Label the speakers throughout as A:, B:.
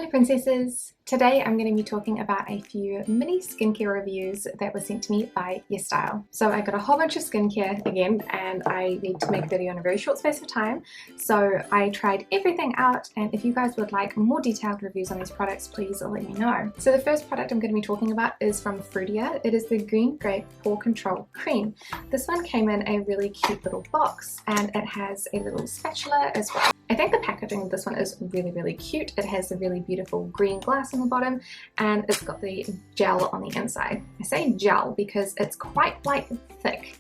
A: princesses! Today I'm going to be talking about a few mini skincare reviews that were sent to me by YesStyle. So I got a whole bunch of skincare again and I need to make a video in a very short space of time. So I tried everything out, and if you guys would like more detailed reviews on these products, please let me know. So the first product I'm going to be talking about is from Frudia. It is the Green Grape Pore Control Cream. This one came in a really cute little box and it has a little spatula as well. I think the packaging of this one is really cute. It has a really beautiful green glass on the bottom and it's got the gel on the inside. I say gel because it's quite like thick.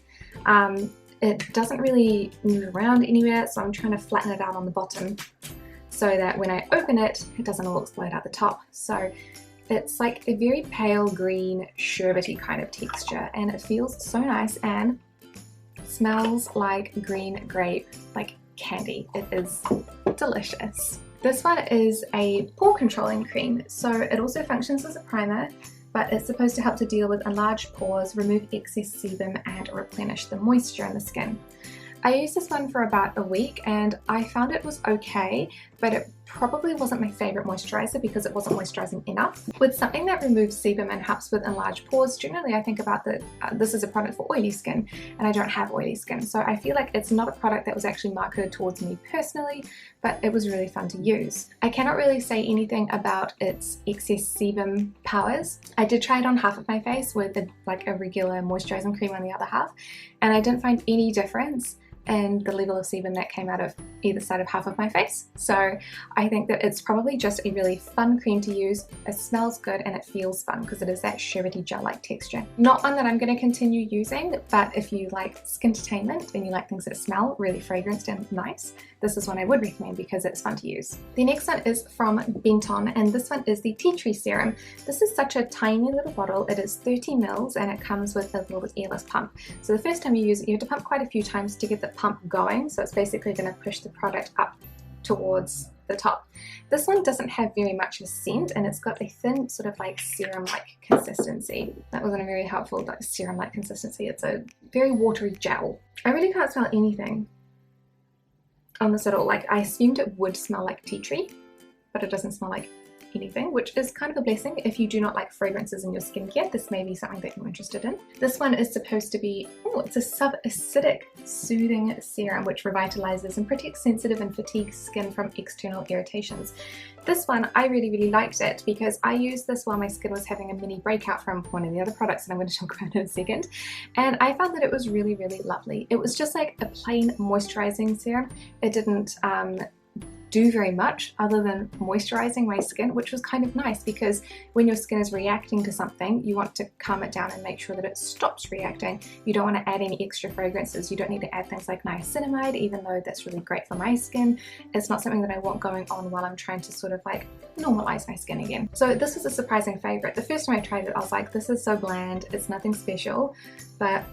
A: It doesn't really move around anywhere, so I'm trying to flatten it out on the bottom so that when I open it, it doesn't all explode out the top. So it's like a very pale green sherbety kind of texture and it feels so nice and smells like green grape, like candy. It is delicious. This one is a pore controlling cream, so it also functions as a primer, but it's supposed to help to deal with enlarged pores, remove excess sebum and replenish the moisture in the skin. I used this one for about a week and I found it was okay, but it probably wasn't my favorite moisturizer because it wasn't moisturizing enough. With something that removes sebum and helps with enlarged pores, generally I think about that this is a product for oily skin and I don't have oily skin, so I feel like it's not a product that was actually marketed towards me personally, but it was really fun to use. I cannot really say anything about its excess sebum powers. I did try it on half of my face with like a regular moisturizing cream on the other half, and I didn't find any difference and the level of sebum that came out of either side of half of my face. So I think that it's probably just a really fun cream to use. It smells good and it feels fun because it is that sherbety gel-like texture. Not one that I'm going to continue using, but if you like skintertainment and you like things that smell really fragranced and nice, this is one I would recommend because it's fun to use. The next one is from Benton, and this one is the Tea Tree Serum. This is such a tiny little bottle. It is 30 mils and it comes with a little airless pump. So the first time you use it, you have to pump quite a few times to get the pump going, so it's basically going to push the product up towards the top. This one doesn't have very much of a scent and it's got a thin sort of like serum-like consistency. That wasn't a very helpful like serum-like consistency. It's a very watery gel. I really can't smell anything on this at all. Like, I assumed it would smell like tea tree, but it doesn't smell like anything, which is kind of a blessing. If you do not like fragrances in your skincare, this may be something that you're interested in. This one is supposed to be, it's a sub-acidic soothing serum which revitalizes and protects sensitive and fatigued skin from external irritations. This one, I really liked it because I used this while my skin was having a mini breakout from one of the other products that I'm going to talk about in a second, and I found that it was really lovely. It was just like a plain moisturizing serum. It didn't do very much other than moisturizing my skin, which was kind of nice because when your skin is reacting to something, you want to calm it down and make sure that it stops reacting. You don't want to add any extra fragrances. You don't need to add things like niacinamide, even though that's really great for my skin. It's not something that I want going on while I'm trying to sort of like normalize my skin again. So this was a surprising favorite. The first time I tried it, I was like, this is so bland, it's nothing special, but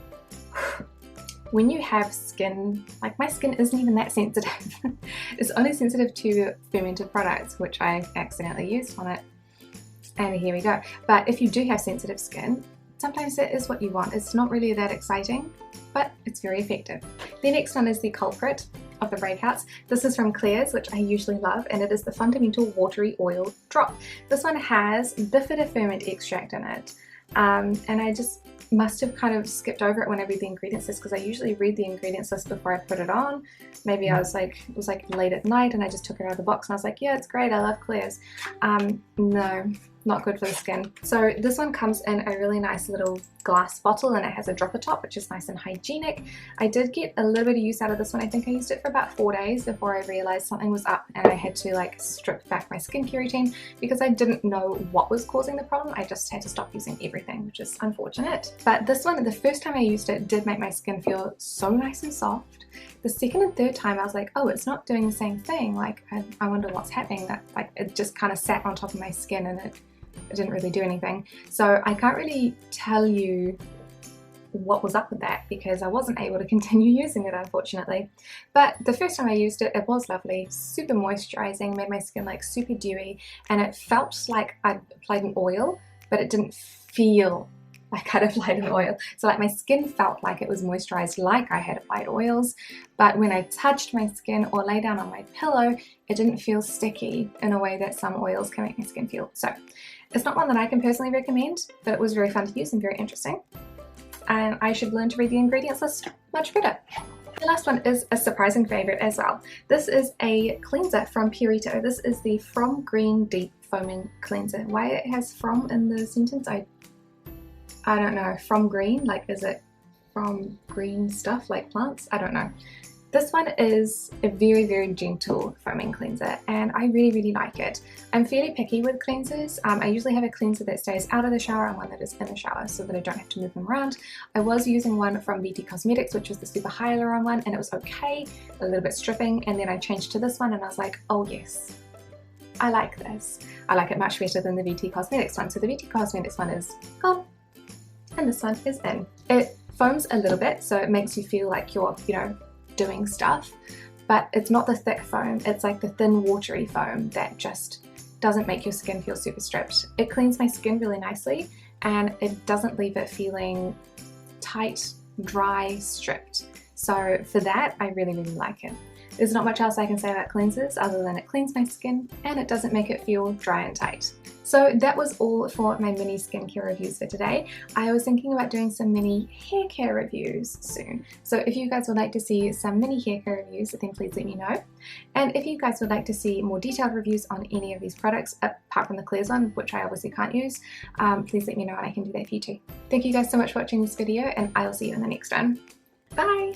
A: when you have skin, like my skin isn't even that sensitive. It's only sensitive to fermented products, which I accidentally used on it. And here we go. But if you do have sensitive skin, sometimes that is what you want. It's not really that exciting, but it's very effective. The next one is the culprit of the breakouts. This is from Klairs, which I usually love, and it is the Fundamental Watery Oil Drop. This one has bifido ferment extract in it. And I just must have kind of skipped over it when I read the ingredients list because I usually read the ingredients list before I put it on. Maybe I was like, it was like late at night and I just took it out of the box and I was like, yeah, it's great, I love Klairs. No, not good for the skin. So this one comes in a really nice little glass bottle and it has a dropper top, which is nice and hygienic. I did get a little bit of use out of this one. I think I used it for about 4 days before I realized something was up and I had to like strip back my skincare routine because I didn't know what was causing the problem. I just had to stop using everything, which is unfortunate. But this one, the first time I used it, did make my skin feel so nice and soft. The second and third time I was like, oh, it's not doing the same thing. Like, I wonder what's happening. That like it just kind of sat on top of my skin and it didn't really do anything. So I can't really tell you what was up with that because I wasn't able to continue using it, unfortunately. But the first time I used it, it was lovely, super moisturizing, made my skin like super dewy, and it felt like I applied an oil, but it didn't feel like I'd applied an oil. So like my skin felt like it was moisturized like I had applied oils, but when I touched my skin or lay down on my pillow, it didn't feel sticky in a way that some oils can make my skin feel. So it's not one that I can personally recommend, but it was very fun to use and very interesting. And I should learn to read the ingredients list much better. The last one is a surprising favorite as well. This is a cleanser from Purito. This is the From Green Deep Foaming Cleanser. Why it has from in the sentence, I don't know. From green, like is it from green stuff like plants? I don't know. This one is a very, very gentle foaming cleanser and I really, really like it. I'm fairly picky with cleansers. I usually have a cleanser that stays out of the shower and one that is in the shower so that I don't have to move them around. I was using one from Beauty Cosmetics, which was the super hyaluron one, and it was okay, a little bit stripping, and then I changed to this one and I was like, oh yes, I like this. I like it much better than the Beauty Cosmetics one. So the Beauty Cosmetics one is gone and this one is in. It foams a little bit, so it makes you feel like you're, you know, doing stuff, but it's not the thick foam, it's like the thin watery foam that just doesn't make your skin feel super stripped. It cleans my skin really nicely and it doesn't leave it feeling tight, dry, stripped. So for that, I really, really like it. There's not much else I can say about cleansers other than it cleans my skin and it doesn't make it feel dry and tight. So that was all for my mini skincare reviews for today. I was thinking about doing some mini hair care reviews soon. So if you guys would like to see some mini hair care reviews, then please let me know. And if you guys would like to see more detailed reviews on any of these products, apart from the Klairs one, which I obviously can't use, please let me know and I can do that for you too. Thank you guys so much for watching this video and I'll see you in the next one. Bye!